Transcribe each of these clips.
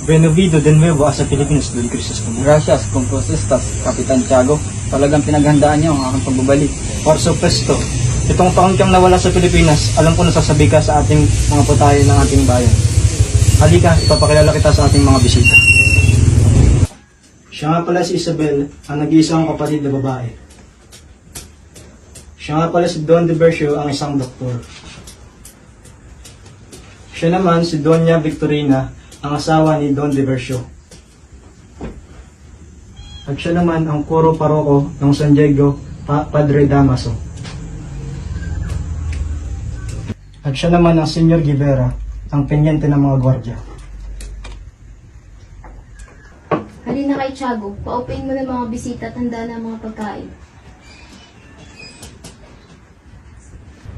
Renovido de nuevo sa Pilipinas, Don Crisostomo. Gracias, composistas, Kapitan Tiago. Talagang pinaghandaan niyo ang aking pagbabalik. Por supuesto, itong taon kang nawala sa Pilipinas, alam ko nasasabi ka sa ating mga putahe ng ating bayan. Halika, ipapakilala kita sa ating mga bisita. Siya nga pala si Isabel, ang nag-iisang kapatid na babae. Siya nga pala si Don Diversio, ang isang doktor. Siya naman si Doña Victorina, ang asawa ni Don Diversio. At siya naman ang Koro Paroko ng San Diego, Padre Damaso. At siya naman ang Senyor Guevara, ang penyente ng mga gwardya. Halina kay Tiago, paupain mo ng mga bisita at handa na ang mga pagkain.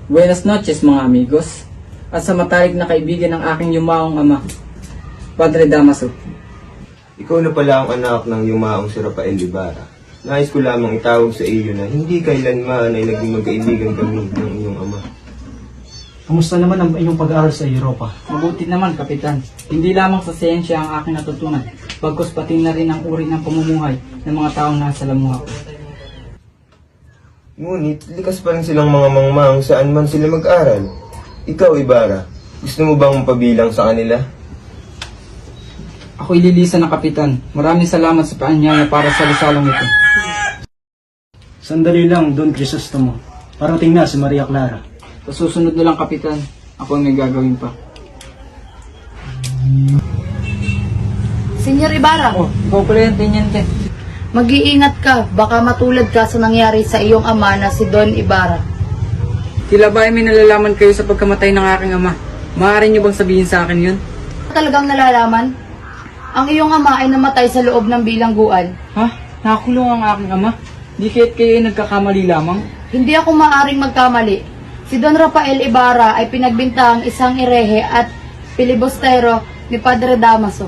Buenas noches mga amigos. At sa matarik na kaibigan ng aking yumaong ama, Padre Damaso. Ikaw na pala ang anak ng yumaong si Rafael Ibarra. Nais ko lamang itawag sa iyo na hindi kailanman ay naging magkaibigan kami ng iyong ama. Kamusta naman ang iyong pag-aaral sa Europa? Mabuti naman, Kapitan. Hindi lamang sa siyensya ang aking natutunan, bagkus pati na rin ang uri ng pamumuhay ng mga taong nasa lamuha ko. Ngunit, likas pa rin silang mga mangmang saan man sila mag-aral. Ikaw, Ibarra, gusto mo bang mapabilang sa kanila? Ako ililisan ng Kapitan. Maraming salamat sa paanyaya para sa lisalong ito. Sandali lang, Don Crisostomo. Parating na si Maria Clara. Sa susunod na lang, Kapitan. Ako may gagawin pa. Senyor Ibarra, Ikaw pala yung tenyente. mag-iingat ka. Baka matulad ka sa nangyari sa iyong ama na si Don Ibarra. Tila ba ay may nalalaman kayo sa pagkamatay ng aking ama? Maaari niyo bang sabihin sa akin yun? Talagang nalalaman? Ang iyong ama ay namatay sa loob ng bilangguan. Ha? Nakakulong ang aking ama? Di kaya't kayo ay nagkakamali lamang? Hindi ako maaring magkamali. Si Don Rafael Ibarra ay pinagbintang isang irehe at pilibustero ni Padre Damaso.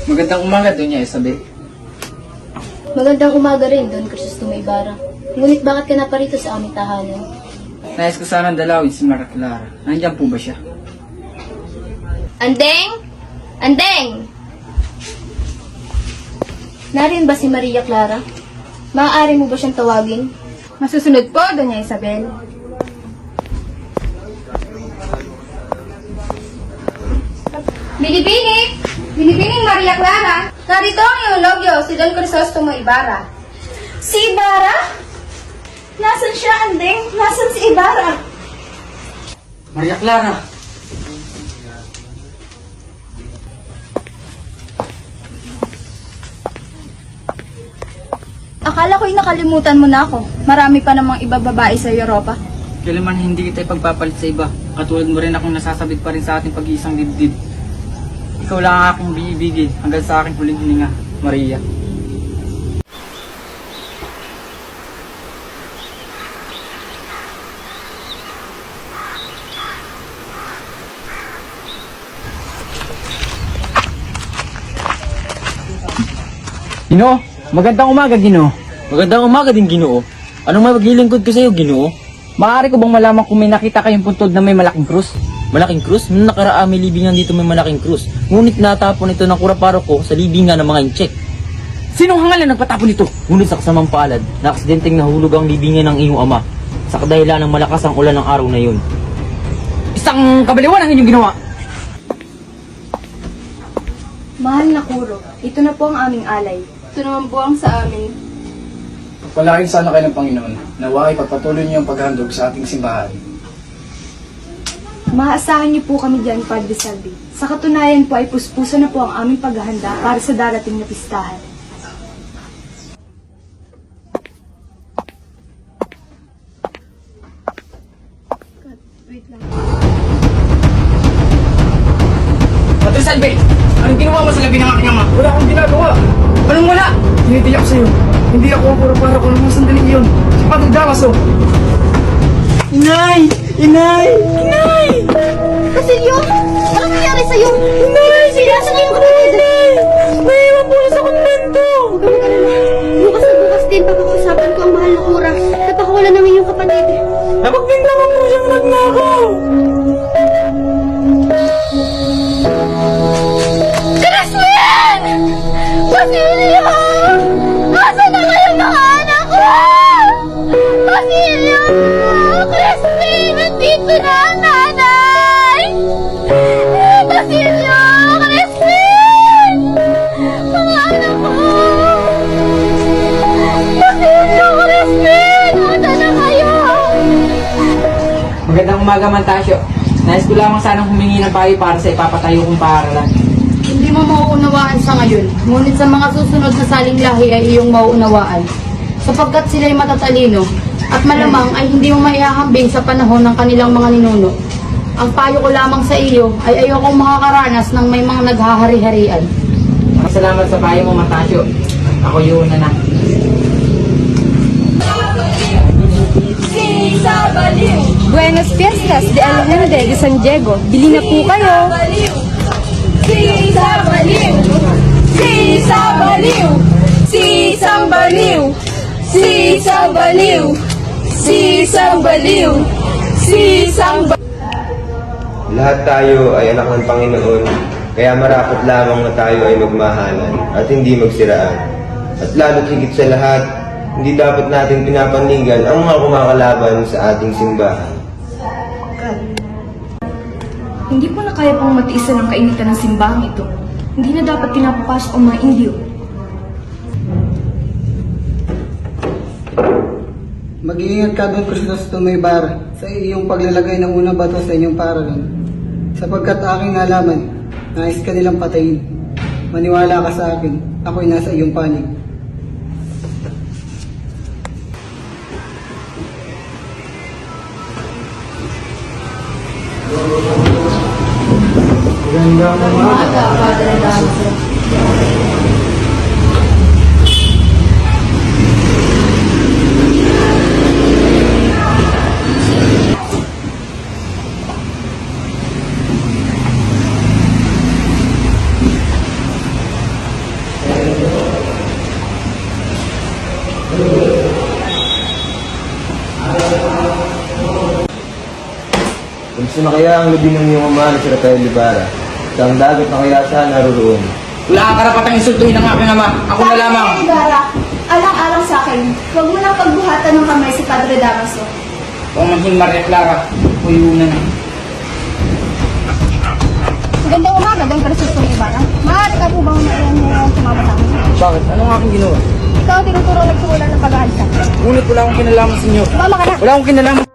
Magandang umaga, Doña Isabel. Magandang umaga rin, Don Crisostomo Ibarra. Ngunit bakit ka na parito sa aming tahanan? Nais ko sanang dalawin si Maria Clara. Nandiyan po ba siya? Andeng! Andeng! Narin ba si Maria Clara? Maaari mo ba siyang tawagin? Masusunod po, Doña Isabel. Binibining! Binibining Maria Clara! Narito ang iyong logyo, si Don Crisostomo Ibarra. Si Ibarra? Nasaan siya, Andeng? Nasaan si Ibarra? Maria Clara! Akala ko'y nakalimutan mo na ako. Marami pa namang iba babae sa Europa. Kailanman hindi kita ipagpapalit sa iba. Katulad mo rin akong nasasabit pa rin sa ating pag-iisang dibdib. Ikaw lang ang aking biibigin hanggang sa aking huling hininga, Maria. Ginoo, magandang umaga, Ginoo. Magandang umaga din, Ginoo. Anong maglilingkod ko sa iyo, Ginoo? Maaari ko bang malaman kung may nakita kayong puntod na may malaking krus? Malaking krus? Nung nakaraan may libingan dito may malaking krus. Ngunit natapon ito ng kuraparo ko sa libingan ng mga incheck. Sinong hangal na nagpatapon nito? Ngunit sa kasamang palad, na aksidenteng nahulog ang libingan ng iyong ama sa kadahilan ng malakas ang ulan ng araw na yun. Isang kabaliwan ang inyong ginawa. Mahal na Kuro, ito na po ang aming alay. Ito naman po ang sa amin. Pagpalain sana kayo ng Panginoon, nawa ay pagpatuloy niyo ang paghandog sa ating simbahan. Maasahan niyo po kami dyan, Padre Salvi. Sa katunayan po ay puspuso na po ang aming paghahanda para sa darating na pistahan. Padre Salve, anong ginawa mo sa labi ng aking ama? Wala akong ginagawa! Anong wala? Tinitiyak ko sa iyo, hindi ako ang para ko ng sandaling iyon. Si Padre Damaso! Inay! Inay! Inay! Basilio? Anong nangyari sa'yo? Inay! Sinasa na yung kapatid? Naiwan po sa konvento! Huwag ka na. Bukas na bukas din papag-usapan ko ang mahal na kura. Napakawalan namin yung kapatid. Crispin! Basilio! Nasaan na kayo ng anak ko? Basilio! Crispin! Nandito na ang nanay! Basilio! Crispin! Mga anak ko! Basilio! Crispin! Nasaan na kayo? Magandang umaga, Mantasyo. Nais ko lamang sanang humingi ng payo para sa ipapatayo kong paaralan. Hindi mo mauunawaan sa ngayon, ngunit sa mga susunod na saling lahi ay iyong mauunawaan. Sapagkat sila'y matatalino, at malamang ay hindi mo maihahambing sa panahon ng kanilang mga ninuno. Ang payo ko lamang sa iyo ay ayokong makakaranas ng may mga naghahari-harian. Salamat sa payo mo, Mantasyo. Ako yun na. Buenas Fiestas de El Gente de San Diego. Bili na po kayo. Si Sabaliw! Si Sabaliw! Si Sabaliw! Si Sabaliw! Si Sabaliw! Si Sabaliw! Lahat tayo ay anak ng Panginoon, kaya marapat lamang na tayo ay magmahalan at hindi magsiraan. At lalo't higit sa lahat, hindi dapat natin pinapanigan ang mga kumakalaban sa ating simbahan. Hindi ko na kaya pang matiisan ang kainitan ng simbahang ito. Hindi na dapat pinapapasok ang mga Indio. Mag-iingat ka doon, Crisostomo Ibarra, sa iyong paglalagay ng unang bato sa inyong paralan. Sapagkat aking nalaman, nais ka nilang patayin. Maniwala ka sa akin, ako'y nasa iyong panig. Magandang umaga. Padre Damaso. Kung na kaya ang lubi ng iyong ama na si Rafael Ibarra, sa ang dagat na kaya siya naroroon. Wala kang karapatang insultuhin ang aking ama. Ako na lamang. Ibarra, alang-alang sa akin, huwag mo nang pagbuhatan ng kamay si Padre Damaso. Kung maging Maria Clara, ako yun na. Magandang umaga, Don Crisostomo Ibarra. Maaari ka po bang sumama sa akin? Bakit? Anong aking ginawa? Ikaw ang tinuturo nagsimula ng paghahanda. Ngunit wala akong kinalaman sa inyo. Sumama ka na! Wala akong kinalaman.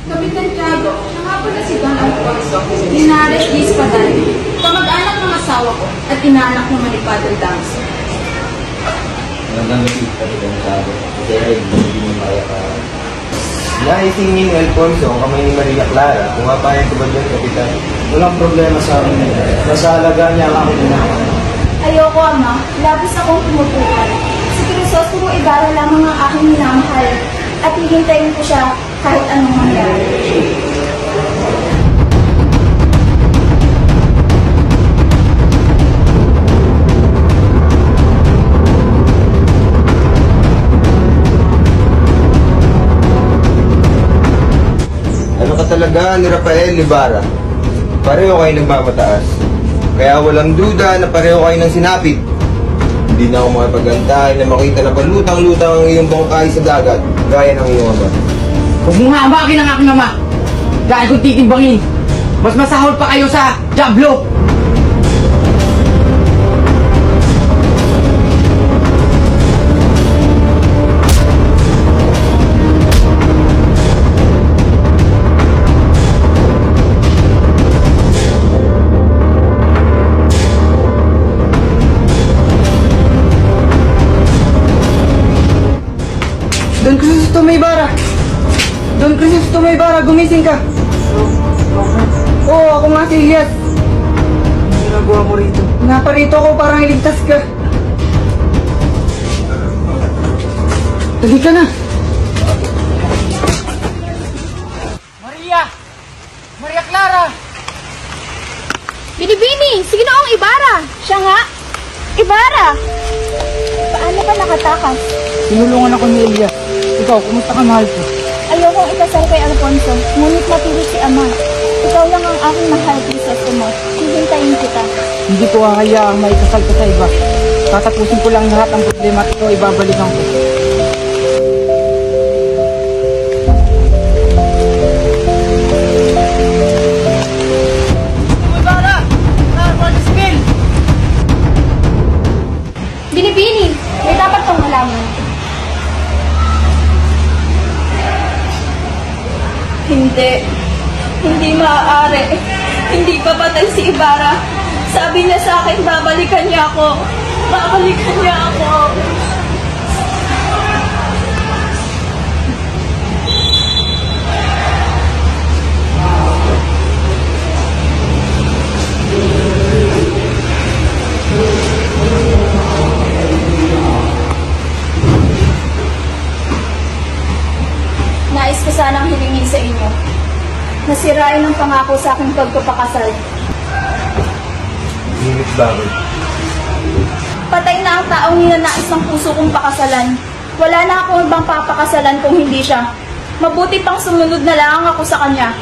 Kapitan Tiago, siya nga pala si Don Alfonso, Linares de Espadan, kamag-anak ng asawa ko at inaanak naman ni Padre Damaso. Magandang gabi, Kapitan Tiago. Kasi ay hindi mo kaya ka. Naisingin Alfonso ang kamay ni Maria Clara, pumapayag ko ba dyan, Kapitan? Walang problema sa akin. Nasa alaga niya ang aking ina. Ayoko, Ama. Labis akong tumutukan. Si Crisostomo Ibarra lamang ang aking minamahal at hihintayin ko siya kahit anong mangyari. Ano ka talaga ni Rafael Ibarra? Pareho kayo nagmamataas. Kaya walang duda na pareho kayo ng sinapit. Hindi na ako makipagantay na makita na palutang-lutang ang iyong bangkay sa dagat, gaya ng iyong ama. Huwag mo nga amakin ang aking ama. Dahil kung titimbangin, mas masahol pa kayo sa Diablo. Don Crisostomo Ibarra! Don Crisostomo Ibarra, gumising ka! Oo, ako nga si Elias. Ano ginagawa mo rito? Naparito ako para iligtas ka. Dali ka na! Maria! Maria Clara! Binibini! Sige na ang Ibarra! Siya nga! Ibarra! Paano ka nakatakas? Tinulungan ako ni Elias. Ikaw, kumusta ka, mahal ko? Ayokong ikasal kay Alfonso, ngunit mapilit si Ama. Ikaw lang ang aking mahal, Crisostomo. Hihintayin kita. Hindi ko hahayaang maikasal ka sa iba. Tatapusin ko lang lahat ang problema at ito ibabalikan ko. Binibini! May dapat kang malaman. Hindi. Hindi maaari. Hindi pa patay si Ibarra. Sabi niya sa akin, babalikan niya ako. Babalikan niya ako. Nais ko sanang hilingin sa inyo. Nasirain ang pangako sa aking pagpapakasal. Ngunit bakit? Patay na ang taong ninanais ng puso kong pakasalan. Wala na akong ibang papakasalan kung hindi siya. Mabuti pang sumunod na lang ako sa kanya.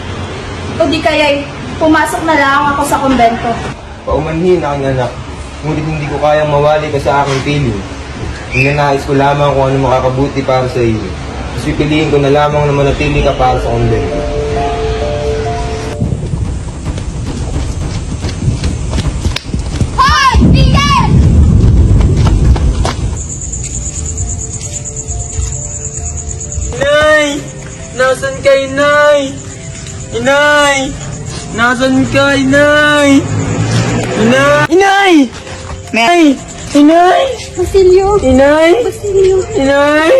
O di kaya'y pumasok na lang ako sa kumbento. Paumanhin aking anak, ngunit hindi ko kayang mawali ka sa aking piling. Ninanais ko lamang kung ano makakabuti para sa iyo. Mas pipiliin ko na lamang na manatili ka para sa kumbento. Hoy! Tigil! Inay! Nasaan ka, Inay? Inay! Nasaan ka, Inay? Inay! Inay! Inay! Inay! Basilio! Inay! Basilio! Inay!